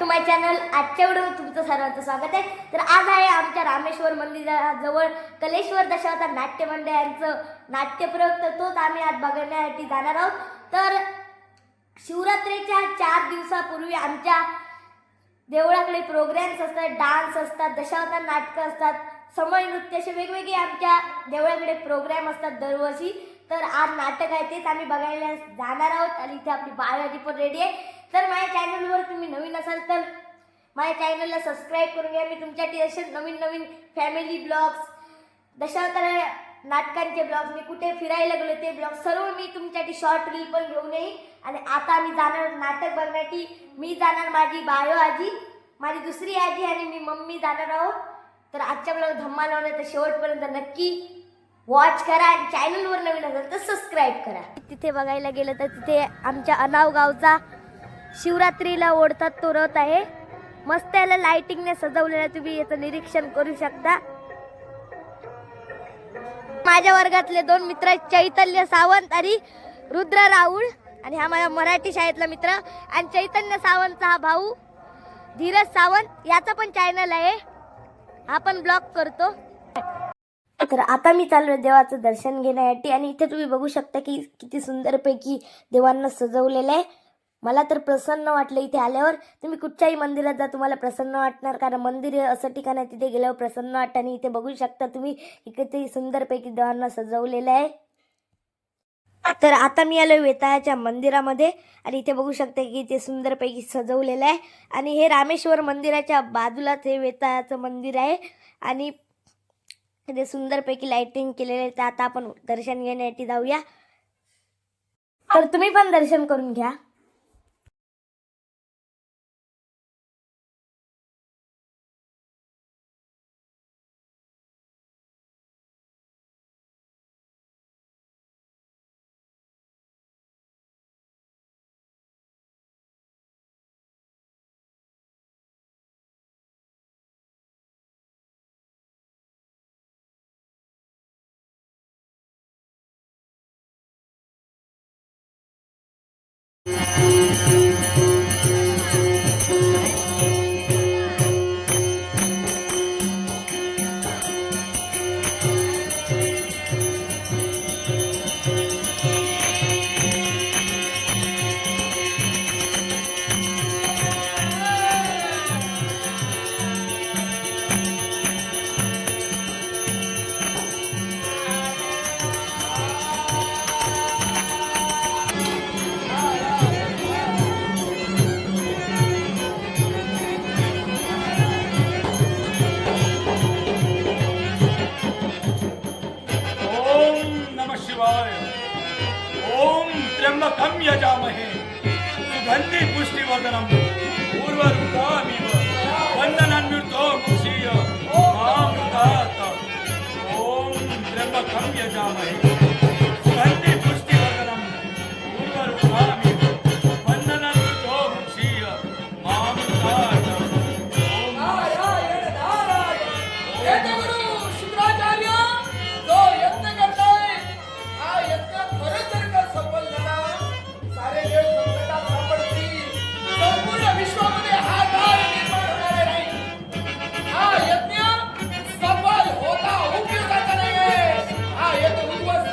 To my channel. आजच्या व्हिडिओमध्ये तुमचं सर्वांचं स्वागत आहे. तर आज आहे आमच्या रामेश्वर मंदिराजवळ कलेश्वर दशावतार नाट्य मंडळ यांचं नाट्यप्रयोग. तर तोच आम्ही आज बघण्यासाठी जाणार आहोत. तर शिवरात्रीच्या 4 दिवसापूर्वी आमच्या देवळाकडे प्रोग्राम्स असतात, डान्स असतात, दशावतार नाटकं असतात, समय नृत्य असे वेगवेगळे आमच्या देवळाकडे प्रोग्राम असतात दरवर्षी. तर आज नाटक आहे तेच आम्ही बघायला जाणार आहोत. आणि इथे आपली बाळाजी पण रेडी आहे. तर माझ्या चॅनलवर तुम्ही नवीन असाल तर माझ्या चॅनलला सबस्क्राईब करून घ्या. मी तुमच्यासाठी असे नवीन नवीन फॅमिली ब्लॉग्स, दशावतार नाटकांचे ब्लॉग्स, मी कुठे फिरायला गेलो ते ब्लॉग सर्व मी तुमच्यासाठी शॉर्ट रील पण घेऊन येईन. आणि आता आम्ही जाणार नाटक बघण्यासाठी. मी जाणार, माझी बायो आजी, माझी दुसरी आजी आणि मी मम्मी जाणार आहोत. तर आजच्या ब्लॉग धम्माल होणार, तर शेवटपर्यंत नक्की वॉच करा. आणि चॅनलवर नवीन असेल तर सबस्क्राईब करा. तिथे बघायला गेलं तर तिथे आमच्या अनाव गावचा शिवरात्रीला ओढतात तो रथ आहे. मस्त याला लाइटिंगने सजवलेला, तुम्ही याचं निरीक्षण करू शकता. माझ्या वर्गातले 2 मित्र, चैतन्य सावंत आणि रुद्र राऊळ. आणि हा माझा मराठी शाळेतला मित्र. आणि चैतन्य सावंतचा हा भाऊ धीरज सावंत, याचा पण चॅनल आहे, हा पण ब्लॉग करतो. तर आता मी चाललोय देवाचं दर्शन घेण्यासाठी. आणि इथे तुम्ही बघू शकता की किती सुंदरपैकी देवांना सजवलेलं आहे. मला तर प्रसन्न वाटलं इथे आल्यावर. तुम्ही कुठच्याही मंदिरात जा, तुम्हाला प्रसन्न वाटणार, कारण मंदिर असं ठिकाण आहे तिथे गेल्यावर प्रसन्न वाटतं. आणि इथे बघू शकता तुम्ही किती सुंदरपैकी देवांना सजवलेलं आहे. तर आता मी आलोय वेताळाच्या मंदिरामध्ये. आणि इथे बघू शकता की ते सुंदरपैकी सजवलेलं आहे. आणि हे रामेश्वर मंदिराच्या बाजूलाच हे वेताळाचं मंदिर आहे. आणि ते सुंदरपैकी लाइटिंग केलेले आहे. तर आता आपण दर्शन घेण्यासाठी जाऊया. तर तुम्ही पण दर्शन करून घ्या. त्र्यंबकं यजामहे सुगंधि पुष्टिवर्धनम् उर्वारुकमिव वन्दनान्वितो मुक्षीय मामृतात्. ॐ त्र्यंबकं यजामहे सुगंधि पुष्टिवर्धनम् उर्वारुकमिव वन्दनान्वितो मुक्षीय मामृतात्. सफल होता उपयोगाचा नाही. हा यज्ञ उद्ध्वस्त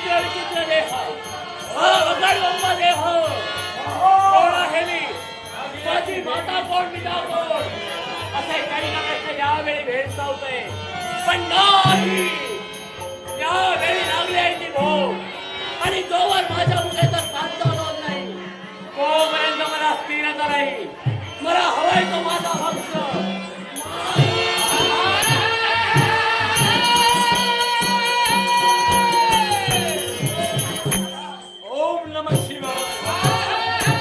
विचित्र विचित्र देह वगड देह कोण आहे मी माझी माता कोण पिता कोण असे काही ना काही यावेळी भेडसावतोय पण नाही यावेळी लागली आहे ती भोग आणि जोवर माझ्या मुलाचा साथ चालवत नाही तोपर्यंत मला स्थिरता नाही मला हवाय तो माझा हक्क ओम नमः शिवाय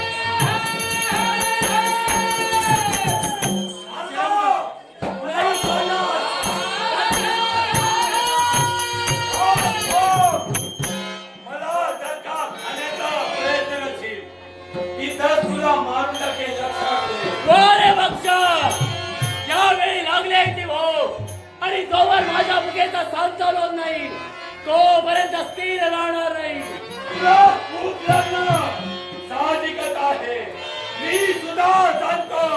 आणि जोवर माझ्या मुखेचा साथ चालवत नाही तोपर्यंत स्थिर राहणार नाही खूप लागणं साहजिकच आहे मी सुद्धा जाणतो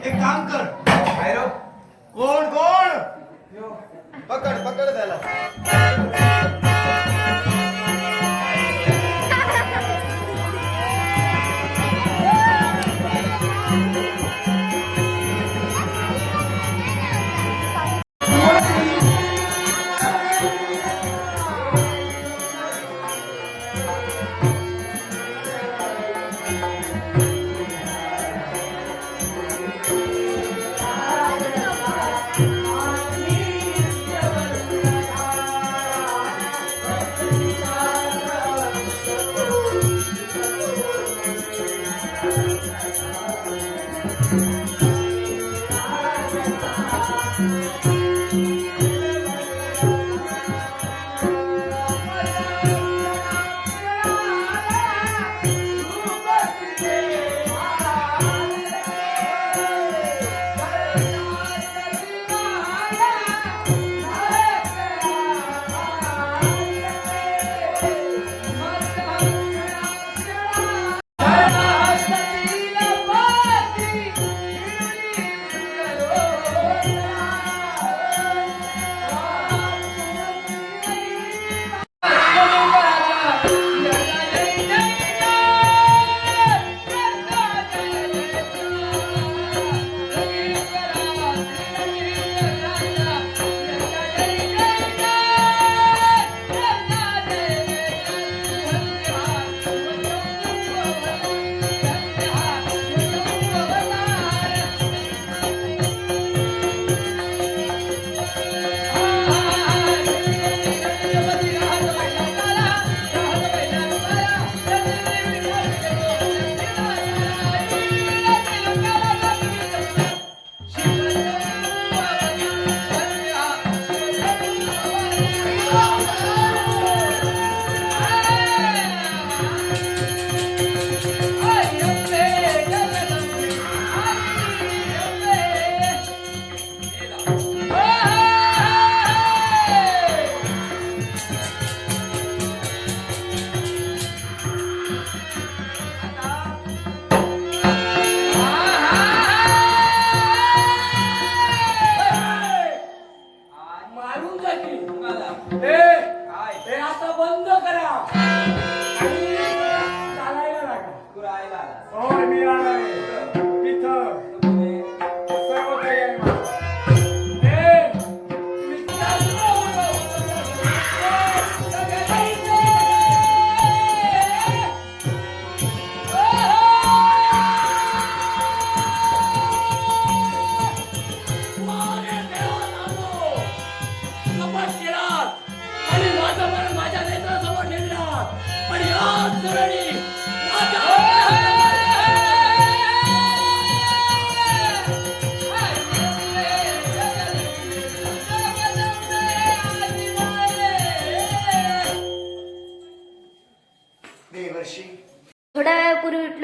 एक काम कर भैरव कोण कोण पकड पकड त्याला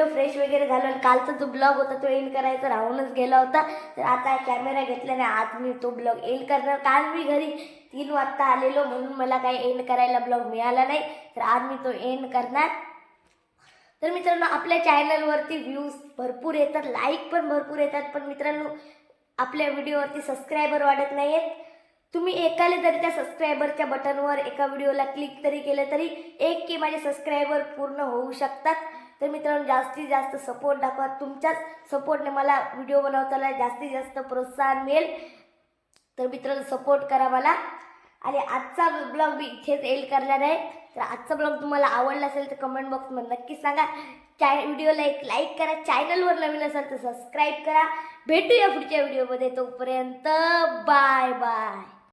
फ्रेश वगैरे झालो आणि कालचा जो ब्लॉग होता तो एंड करायचा राहूनच गेला होता. तर आता कॅमेरा घेतल्याने आज मी तो ब्लॉग एंड करणार. काल मी घरी 3 वाजता आलेलो म्हणून मला काही एंड करायला ब्लॉग मिळाला नाही. तर आज मी तो एंड करणार. तर मित्रांनो आपल्या चॅनलवरती व्ह्यूज भरपूर येतात, लाईक पण भरपूर येतात, पण मित्रांनो आपल्या व्हिडिओवरती सबस्क्रायबर वाढत नाही आहेत. तुम्ही एकाला जरी त्या सबस्क्रायबरच्या बटनवर एका व्हिडिओला क्लिक तरी केलं तरी 1K माझे सबस्क्रायबर पूर्ण होऊ शकतात. तर मित्रांनो जास्तीत जास्त सपोर्ट दाखवा. तुमच्याच सपोर्टने मला व्हिडिओ बनवताना जास्तीत जास्त प्रोत्साहन मिळेल. तर मित्रांनो सपोर्ट करा मला. आणि आजचा ब्लॉग मी इथेच एंड करणार आहे. तर आजचा ब्लॉग तुम्हाला आवडला असेल तर कमेंट बॉक्समध्ये नक्की सांगा. व्हिडिओला एक लाईक करा. चॅनलवर नवीन असेल तर सबस्क्राईब करा. भेटूया पुढच्या व्हिडिओमध्ये. तोपर्यंत बाय बाय.